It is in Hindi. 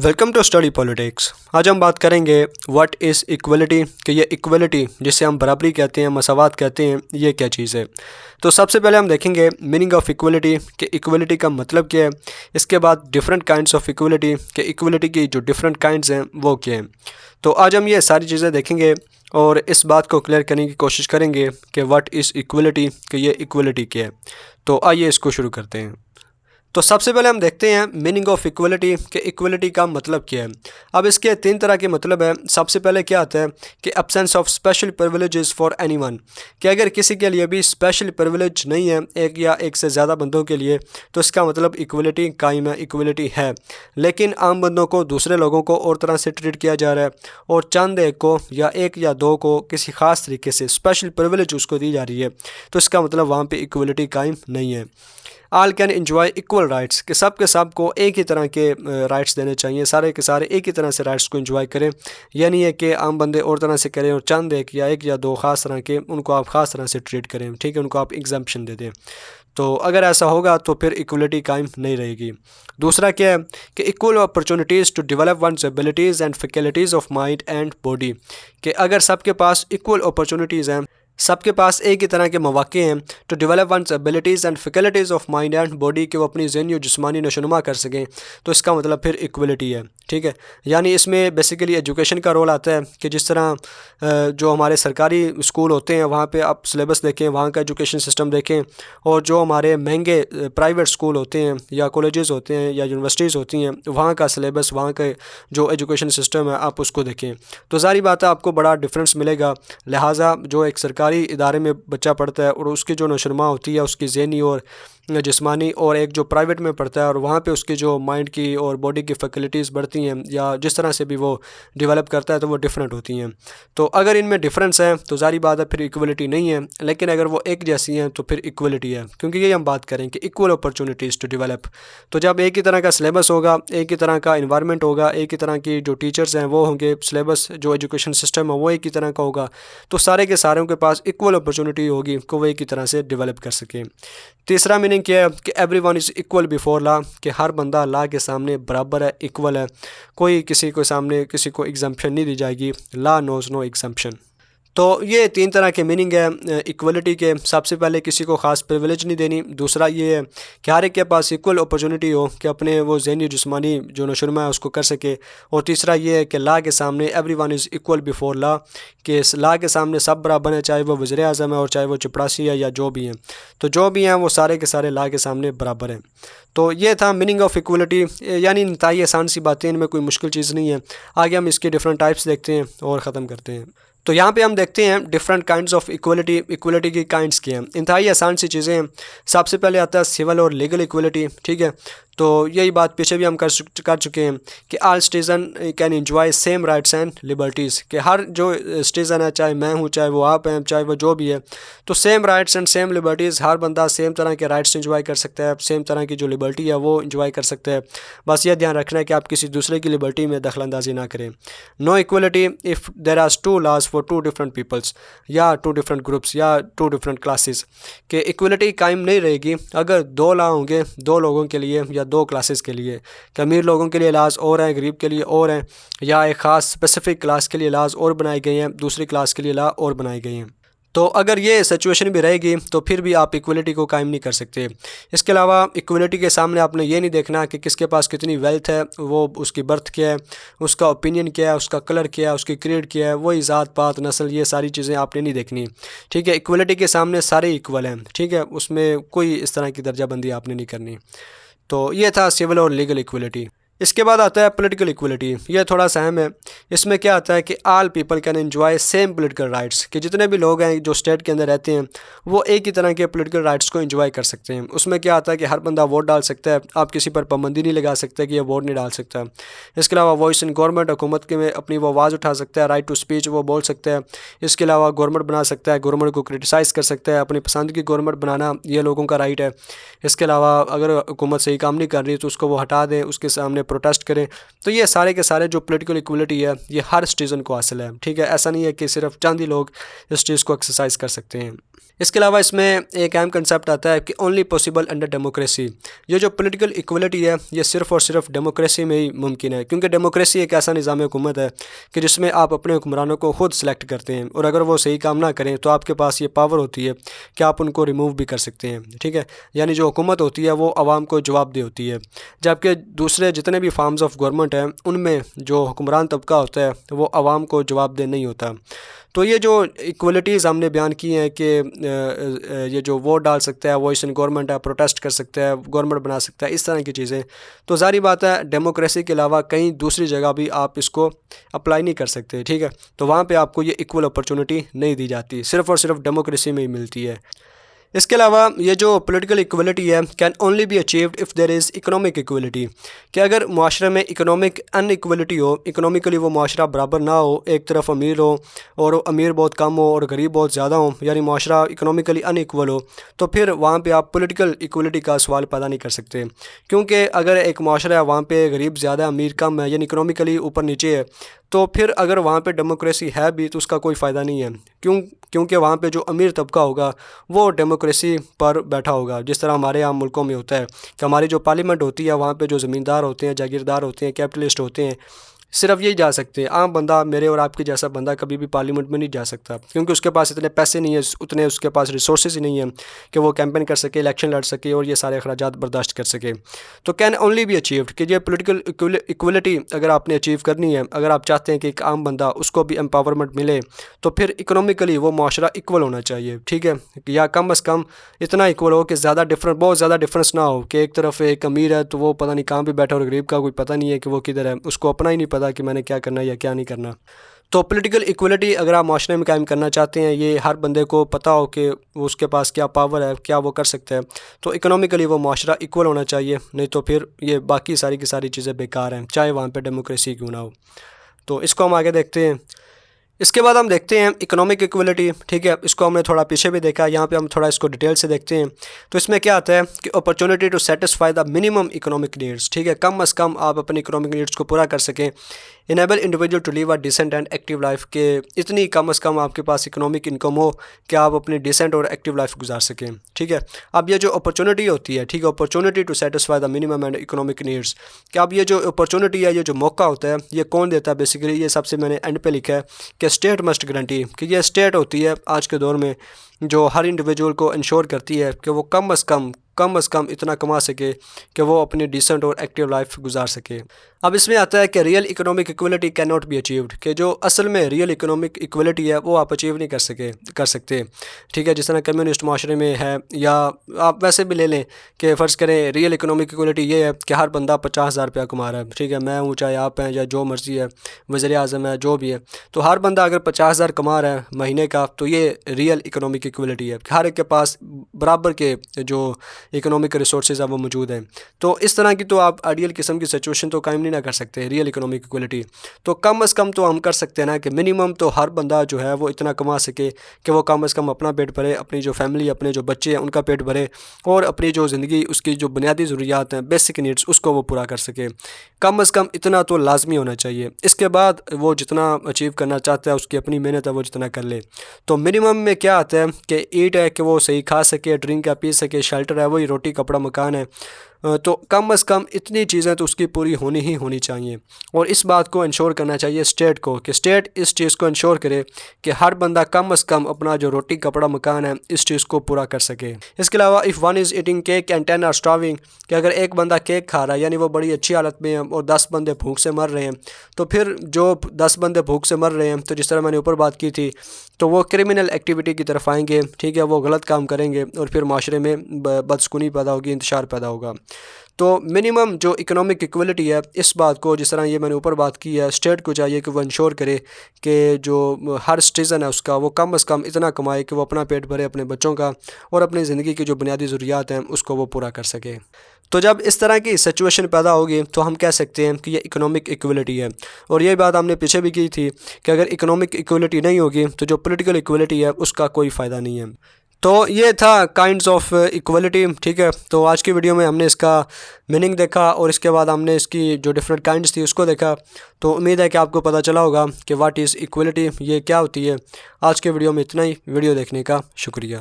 Welcome to study politics. आज हम बात करेंगे व्हाट इज़ इक्वलिटी, कि ये इक्वलिटी जिसे हम बराबरी कहते हैं, मसावात कहते हैं, ये क्या चीज़ है। तो सबसे पहले हम देखेंगे मीनिंग ऑफ इक्वलिटी, कि इक्वलिटी का मतलब क्या है। इसके बाद डिफरेंट काइंड्स ऑफ इक्वलिटी, कि इक्वलिटी की जो डिफरेंट काइंड्स हैं वो क्या हैं। तो आज हम ये सारी चीज़ें देखेंगे और इस बात को क्लियर करने की कोशिश करेंगे कि व्हाट इज़ इक्वलिटी, कि ये इक्वलिटी क्या है। तो आइए इसको शुरू करते हैं। तो सबसे पहले हम देखते हैं मीनिंग ऑफ इक्वलिटी, कि इक्वलिटी का मतलब क्या है। अब इसके तीन तरह के मतलब है। सबसे पहले क्या आता है कि absence of special privileges for anyone, कि अगर किसी के लिए भी स्पेशल प्रिविलेज नहीं है, एक या एक से ज़्यादा बंदों के लिए, तो इसका मतलब इक्वलिटी कायम है, इक्वलिटी है। लेकिन आम बंदों को दूसरे लोगों को और तरह से ट्रीट किया जा रहा है, और चंद एक को या एक या दो को किसी ख़ास तरीके से स्पेशल प्रिविलेज उसको दी जा रही है, तो इसका मतलब वहाँ पर इक्वलिटी कायम नहीं है। आल कैन इन्जॉय इक्वल राइट्स, कि सब के सब को एक ही तरह के राइट्स देने चाहिए, सारे के सारे एक ही तरह से राइट्स को इन्जॉय करें। यह नहीं है कि आम बंदे और तरह से करें और चंद एक या दो ख़ास तरह के उनको आप ख़ास तरह से ट्रीट करें, ठीक है, उनको आप एग्जम्पशन दे दें। तो अगर ऐसा होगा तो फिर इक्वलिटी कायम नहीं रहेगी। दूसरा क्या है कि equal opportunities to develop one's abilities and faculties of mind and body, कि अगर सबके पास इक्वल अपॉर्चुनिटीज़ हैं, सबके पास एक ही तरह के मौक़े हैं to develop one's abilities and faculties of mind and body, कि वो अपनी ज़हनी और जिस्मानी नशोनुमा कर सकें, तो इसका मतलब फिर इक्वलिटी है, ठीक है। यानी इसमें बेसिकली एजुकेशन का रोल आता है, कि जिस तरह जो हमारे सरकारी स्कूल होते हैं वहाँ पे आप सिलेबस देखें, वहाँ का एजुकेशन सिस्टम देखें, और जो हमारे महंगे प्राइवेट स्कूल होते हैं या कॉलेजेस होते हैं या यूनिवर्सिटीज़ होती हैं, वहाँ का सिलेबस, वहाँ के जो एजुकेशन सिस्टम है, आप उसको देखें, तो ज़ाहिर बात है आपको बड़ा डिफरेंस मिलेगा। लिहाजा जो एक सरकारी इदारे में बच्चा पढ़ता है और उसकी जो नशोनुमा होती है उसकी ज़हनी और जिस्मानी, और एक जो प्राइवेट में पढ़ता है और वहाँ पे उसकी जो माइंड की और बॉडी की फैकल्टीज़ बढ़ती हैं या जिस तरह से भी वो डेवलप करता है, तो वो डिफरेंट होती हैं। तो अगर इनमें डिफरेंस है तो ज़ाहिर बात है फिर इक्वलिटी नहीं है। लेकिन अगर वो एक जैसी हैं तो फिर इक्वलिटी है, क्योंकि यही हम बात करें कि इक्वल अपॉर्चुनिटीज़ टू डेवलप। तो जब एक ही तरह का सिलेबस होगा, एक ही तरह का इन्वायरमेंट होगा, एक ही तरह की जो टीचर्स हैं वो होंगे, सिलेबस जो एजुकेशन सिस्टम है वो एक ही तरह का होगा, तो सारे के सारों के पास इक्वल अपॉर्चुनिटी होगी कि वो एक ही तरह से डेवलप कर सकें। तीसरा मीनिंग क्या है कि everyone is equal before law, कि हर बंदा लॉ के सामने बराबर है, इक्वल है। कोई किसी को सामने किसी को एग्जम्पशन नहीं दी जाएगी। Law knows no exemption. तो ये तीन तरह के मीनिंग है इक्वलिटी के। सबसे पहले किसी को ख़ास प्रिविलेज नहीं देनी। दूसरा ये है कि हर एक के पास इक्वल अपॉर्चुनिटी हो कि अपने वो ज़हनी जिस्मानी जो नशोनुमा है उसको कर सके। और तीसरा ये है कि लॉ के सामने everyone is equal before law, कि इस लॉ के सामने सब बराबर हैं, चाहे वो वज़ीर आज़म है और चाहे वो चपरासी है या जो भी हैं। तो जो भी हैं वो सारे के सारे लॉ के सामने बराबर हैं। तो ये था मीनिंग ऑफ इक्वलिटी, यानी इंतहाई आसान सी बातें, इनमें कोई मुश्किल चीज़ नहीं है। आगे हम इसके डिफरेंट टाइप्स देखते हैं और ख़त्म करते हैं। तो यहाँ पे हम देखते हैं different kinds of equality, equality की काइंड्स की हैं। इंतहाई आसान सी चीज़ें हैं। सबसे पहले आता है सिविल और लीगल इक्वलिटी, ठीक है। तो यही बात पीछे भी हम कर चुके हैं कि all citizen can enjoy same rights and liberties, कि हर जो सिटीज़न है, चाहे मैं हूँ, चाहे वो आप हैं, चाहे वो जो भी है, तो same rights and same liberties, हर बंदा सेम तरह के राइट्स एंजॉय कर सकता है, सेम तरह की जो लिबर्टी है वो एंजॉय कर सकता है। बस ये ध्यान रखना है कि आप किसी दूसरे की लिबर्टी में दखलंदाजी ना करें। No equality if there are two laws for two different peoples, या टू डिफरेंट ग्रुप्स या टू डिफरेंट क्लासेस, कि इक्वलिटी कायम नहीं रहेगी अगर दो लॉ होंगे दो लोगों के लिए या दो क्लासेस के लिए, कि अमीर लोगों के लिए लाज और हैं, गरीब के लिए और हैं, या एक ख़ास स्पेसिफिक क्लास के लिए लाज और बनाए गए हैं, दूसरी क्लास के लिए ला और बनाए गए हैं। तो अगर ये सिचुएशन भी रहेगी तो फिर भी आप इक्वलिटी को कायम नहीं कर सकते। इसके अलावा इक्वलिटी के सामने आपने ये नहीं देखना कि किसके पास कितनी वेल्थ है, वो उसकी बर्थ क्या है, उसका ओपिनियन क्या है, उसका कलर क्या है, उसकी क्रीड क्या है, वही ज़ात पात नस्ल, ये सारी चीज़ें आपने नहीं देखनी, ठीक है। इक्वलिटी के सामने सारे इक्वल हैं, ठीक है, उसमें कोई इस तरह की दर्जाबंदी आपने नहीं करनी। तो ये था सिविल और लीगल इक्वलिटी। इसके बाद आता है पॉलिटिकल इक्वलिटी। ये थोड़ा सा अहम है। इसमें क्या आता है कि all people can enjoy same political rights, कि जितने भी लोग हैं जो स्टेट के अंदर रहते हैं वो एक ही तरह के पॉलिटिकल राइट्स को एंजॉय कर सकते हैं। उसमें क्या आता है कि हर बंदा वोट डाल सकता है, आप किसी पर पाबंदी नहीं लगा सकते कि ये वोट नहीं डाल सकता। इसके अलावा वॉइस इन गवर्नमेंट, हुकूमत के में अपनी वो आवाज़ उठा सकता है, राइट टू स्पीच वो बोल सकता है। इसके अलावा गवर्नमेंट बना सकता है, गवर्नमेंट को क्रिटिसाइज़ कर सकता है, अपनी पसंद की गवर्नमेंट बनाना ये लोगों का राइट है। इसके अलावा अगर हुकूमत सही काम नहीं कर रही तो उसको वो हटा दें, उसके सामने प्रोटेस्ट करें। तो ये सारे के सारे जो पॉलिटिकल इक्वलिटी है ये हर सिटीज़न को हासिल है, ठीक है। ऐसा नहीं है कि सिर्फ चंद ही लोग इस चीज़ को एक्सरसाइज कर सकते हैं। इसके अलावा इसमें एक अहम कंसेप्ट आता है कि ओनली पॉसिबल अंडर डेमोक्रेसी। ये जो पॉलिटिकल इक्वलिटी है ये सिर्फ़ और सिर्फ डेमोक्रेसी में ही मुमकिन है, क्योंकि डेमोक्रेसी एक ऐसा निज़ाम हुकूमत है कि जिसमें आप अपने हुक्मरानों को खुद सेलेक्ट करते हैं, और अगर वो सही काम ना करें तो आपके पास ये पावर होती है कि आप उनको रिमूव भी कर सकते हैं, ठीक है। यानी जो हुकूमत होती है वो आवाम को जवाबदेह होती है, जबकि दूसरे जितने भी फॉर्म्स ऑफ गवर्नमेंट हैं उनमें जो हुक्मरान तबका होता है वो आवाम को जवाबदेह नहीं होता। तो ये जो इक्वलिटीज़ हमने बयान की हैं कि ये जो वोट डाल सकता है, वॉइस इन गवर्नमेंट है, प्रोटेस्ट कर सकता है, गवर्नमेंट बना सकता है, इस तरह की चीज़ें, तो ज़ाहिर बात है डेमोक्रेसी के अलावा कहीं दूसरी जगह भी आप इसको अप्लाई नहीं कर सकते, ठीक है। तो वहाँ पे आपको ये इक्वल अपॉर्चुनिटी नहीं दी जाती, सिर्फ़ और सिर्फ डेमोक्रेसी में ही मिलती है। इसके अलावा ये जो पॉलिटिकल इक्वलिटी है can only be achieved if there is economic equality, कि अगर माशरे में इकोनॉमिक अनइक्वलिटी हो, इकोनॉमिकली वो माशरा बराबर ना हो, एक तरफ अमीर हो और अमीर बहुत कम हो और गरीब बहुत ज़्यादा हो, यानी माशरा इकोनॉमिकली अनइक्वल हो, तो फिर वहाँ पे आप पॉलिटिकल इक्वलिटी का सवाल पैदा नहीं कर सकते। क्योंकि अगर एक माशरा है वहाँ पे गरीब ज़्यादा अमीर कम है, यानी इकोनॉमिकली ऊपर नीचे है, तो फिर अगर वहाँ पे डेमोक्रेसी है भी तो उसका कोई फ़ायदा नहीं है। क्योंकि वहाँ पे जो अमीर तबका होगा वो डेमोक्रेसी पर बैठा होगा, जिस तरह हमारे यहाँ मुल्कों में होता है कि हमारी जो पार्लियामेंट होती है वहाँ पे जो ज़मींदार होते हैं, जागीरदार होते हैं, कैपिटलिस्ट होते हैं, सिर्फ यही जा सकते हैं। आम बंदा, मेरे और आपके जैसा बंदा कभी भी पार्लियामेंट में नहीं जा सकता, क्योंकि उसके पास इतने पैसे नहीं है, उतने उसके पास रिसोर्सेज ही नहीं है कि वो कैंपेन कर सके, इलेक्शन लड़ सके और ये सारे अखराजात बर्दाश्त कर सके। तो कैन ओनली बी अचीव्ड कि ये पॉलिटिकल इक्वलिटी अगर आपने अचीव करनी है, अगर आप चाहते हैं कि एक आम बंदा उसको भी एम्पावरमेंट मिले, तो फिर इकोनॉमिकली वो माशरा इक्वल होना चाहिए, ठीक है, या कम अज़ कम इतना इक्वल हो कि ज़्यादा बहुत ज़्यादा डिफरेंस ना हो कि एक तरफ एक अमीर है तो वो पता नहीं कहाँ पे बैठा और गरीब का कोई पता नहीं है कि वो किधर है, उसको अपना ही नहीं पता कि मैंने क्या करना है या क्या नहीं करना। तो पॉलिटिकल इक्वलिटी अगर आप माशरे में कायम करना चाहते हैं, ये हर बंदे को पता हो कि उसके पास क्या पावर है, क्या वो कर सकता है, तो इकोनॉमिकली वो माशरा इक्वल होना चाहिए, नहीं तो फिर ये बाकी सारी की सारी चीज़ें बेकार हैं, चाहे वहाँ पे डेमोक्रेसी क्यों ना हो। तो इसको हम आगे देखते हैं। इसके बाद हम देखते हैं इकोनॉमिक इक्वलिटी, ठीक है। इसको हमने थोड़ा पीछे भी देखा, यहाँ पे हम थोड़ा इसको डिटेल से देखते हैं। तो इसमें क्या आता है कि opportunity to satisfy the minimum economic needs, ठीक है, कम अज़ कम आप अपने इकोनॉमिक नीड्स को पूरा कर सकें। Enable individual to live a decent and active life, के इतनी कम अज़ कम आपके पास इकोनॉमिक इनकम हो कि आप अपनी डिसेंट और एक्टिव लाइफ गुजार सकें, ठीक है। अब ये जो अपॉर्चुनिटी होती है, ठीक है, opportunity to satisfy the minimum and economic needs, कि अब ये जो अपॉर्चुनिटी है, ये जो मौका होता है, ये कौन देता है बेसिकली, ये सबसे मैंने एंड पे लिखा है कि स्टेट मस्ट गारंटी, कि ये स्टेट होती है आज के दौर में जो हर इंडिविजुअल को इंश्योर करती है कि वो कम अज़ कम इतना कमा सके कि वो अपनी डिसेंट और एक्टिव लाइफ गुजार सके। अब इसमें आता है कि real economic equality can not be achieved, कि जो असल में रियल इकोनॉमिक इक्वलिटी है वो आप अचीव नहीं कर सकते, ठीक है। जिस तरह कम्युनिस्ट माशरे में है, या आप वैसे भी ले लें कि फ़र्ज़ करें रियल इकोनॉमिक इक्वलिटी ये है कि हर बंदा 50,000 रुपया कमा रहा है, ठीक है, मैं हूँ चाहे आप हैं या जो मर्ज़ी है, वज़ीर आज़म है, जो भी है, तो हर बंदा अगर 50,000 कमा रहा है महीने का, तो ये रियल इकोनॉमिक इक्वलिटी है कि हर एक के पास बराबर के जो इकोनॉमिक रिसोर्सेज है वो मौजूद हैं। तो इस तरह की तो आप आइडियल किस्म की सिचुएशन तो कायम नहीं ना कर सकते रियल इकोनॉमिक इक्वलिटी। तो कम अज़ कम तो हम कर सकते हैं ना कि मिनिमम तो हर बंदा जो है वो इतना कमा सके कि वो कम अज़ कम अपना पेट भरे, अपनी जो फैमिली, अपने जो बच्चे हैं उनका पेट भरे, और अपनी जो ज़िंदगी, उसकी जो बुनियादी ज़रूरियात हैं, बेसिक नीड्स, उसको वो पूरा कर सके। कम अज़ कम इतना तो लाजमी होना चाहिए। इसके बाद वो जितना अचीव करना चाहता है, उसकी अपनी मेहनत है, वो जितना कर ले। तो मिनिमम में क्या आता है कि ईट है कि वो सही खा सके, ड्रिंक है पी सके, शेल्टर है वही रोटी कपड़ा मकान है, तो कम अज़ कम इतनी चीज़ें तो उसकी पूरी होनी चाहिए। और इस बात को इंश्योर करना चाहिए स्टेट को, कि स्टेट इस चीज़ को इंश्योर करे कि हर बंदा कम अज़ कम अपना जो रोटी कपड़ा मकान है इस चीज़ को पूरा कर सके। इसके अलावा if one is eating cake and 10 are starving, कि अगर एक बंदा केक खा रहा है यानी वो बड़ी अच्छी हालत में है और 10 बंदे भूख से मर रहे हैं, तो फिर जो 10 बंदे भूख से मर रहे हैं, तो जिस तरह मैंने ऊपर बात की थी, तो वो क्रिमिनल एक्टिविटी की तरफ आएंगे, ठीक है, वो गलत काम करेंगे और फिर माशरे में बदसुकूनी पैदा होगी, इंतशार पैदा होगा। तो मिनिमम जो इकोनॉमिक इक्वलिटी है, इस बात को, जिस तरह ये मैंने ऊपर बात की है, स्टेट को चाहिए कि वो इंश्योर करे कि जो हर सिटीज़न है उसका वो कम अज़ कम इतना कमाए कि वो अपना पेट भरे, अपने बच्चों का और अपनी ज़िंदगी की जो बुनियादी ज़रूरियात हैं उसको वो पूरा कर सके। तो जब इस तरह की सिचुएशन पैदा होगी तो हम कह सकते हैं कि ये इकोनॉमिक इक्वलिटी है। और ये बात हमने पीछे भी की थी कि अगर इकोनॉमिक इक्वलिटी नहीं होगी तो जो पॉलिटिकल इक्वलिटी है उसका कोई फ़ायदा नहीं है। तो ये था काइंड्स ऑफ इक्वलिटी, ठीक है। तो आज की वीडियो में हमने इसका मीनिंग देखा और इसके बाद हमने इसकी जो डिफरेंट काइंड्स थी उसको देखा। तो उम्मीद है कि आपको पता चला होगा कि व्हाट इज़ इक्वलिटी, ये क्या होती है। आज के वीडियो में इतना ही। वीडियो देखने का शुक्रिया।